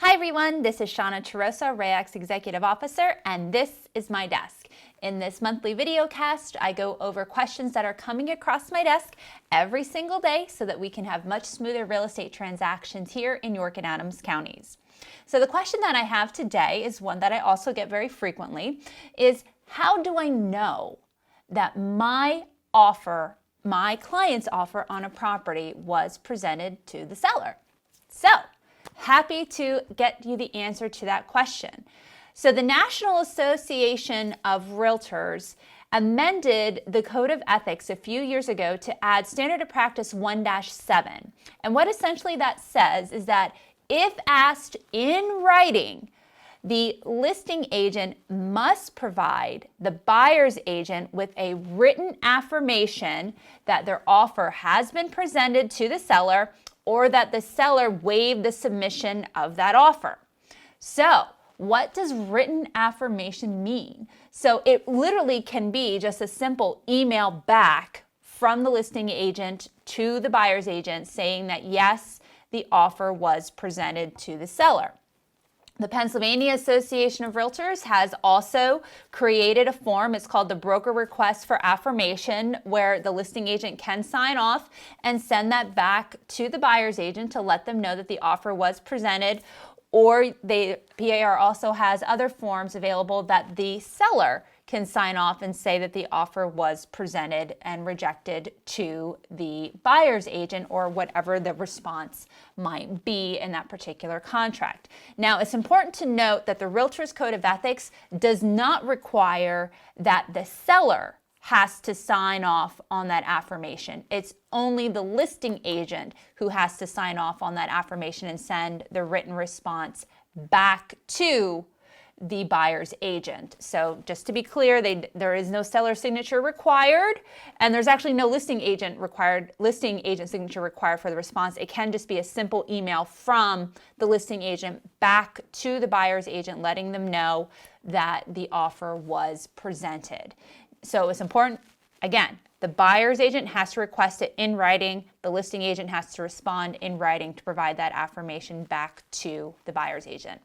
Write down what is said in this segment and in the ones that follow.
Hi everyone, this is Shauna Charosa, RAYAC's Executive Officer, and this is my desk. In this monthly video cast, I go over questions that are coming across my desk every single day so that we can have much smoother real estate transactions here in York and Adams counties. So the question that I have today is one that I also get very frequently, is how do I know that my client's offer on a property was presented to the seller? So, happy to get you the answer to that question. So the National Association of Realtors amended the Code of Ethics a few years ago to add Standard of Practice 1-7. And what essentially that says is that if asked in writing, the listing agent must provide the buyer's agent with a written affirmation that their offer has been presented to the seller or that the seller waived the submission of that offer. So, what does written affirmation mean? So, it literally can be just a simple email back from the listing agent to the buyer's agent saying that yes, the offer was presented to the seller. The Pennsylvania Association of Realtors has also created a form. It's called the Broker Request for Affirmation, where the listing agent can sign off and send that back to the buyer's agent to let them know that the offer was presented. Or the PAR also has other forms available that the seller can sign off and say that the offer was presented and rejected to the buyer's agent or whatever the response might be in that particular contract. Now, it's important to note that the Realtors Code of Ethics does not require that the seller has to sign off on that affirmation. It's only the listing agent who has to sign off on that affirmation and send the written response back to the buyer's agent. So just to be clear, there is no seller signature required, and there's actually no listing agent signature required for the response. It can just be a simple email from the listing agent back to the buyer's agent letting them know that the offer was presented. So it's important, again, the buyer's agent has to request it in writing. The listing agent has to respond in writing to provide that affirmation back to the buyer's agent.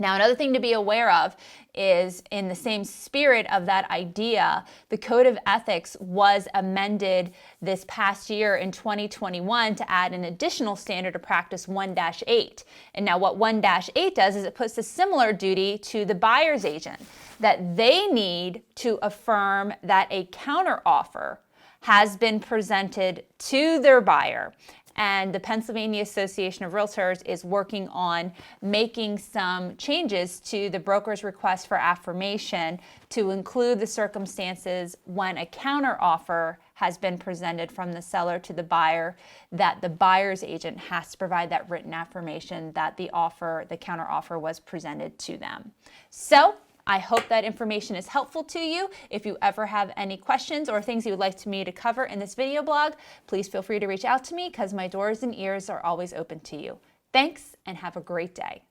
Now, another thing to be aware of is, in the same spirit of that idea, the Code of Ethics was amended this past year in 2021 to add an additional Standard of Practice 1-8. And now what 1-8 does is it puts a similar duty to the buyer's agent, that they need to affirm that a counteroffer has been presented to their buyer. And the Pennsylvania Association of Realtors is working on making some changes to the broker's request for affirmation to include the circumstances when a counteroffer has been presented from the seller to the buyer, that the buyer's agent has to provide that written affirmation that the counteroffer was presented to them. So, I hope that information is helpful to you. If you ever have any questions or things you would like me to cover in this video blog, please feel free to reach out to me because my doors and ears are always open to you. Thanks and have a great day.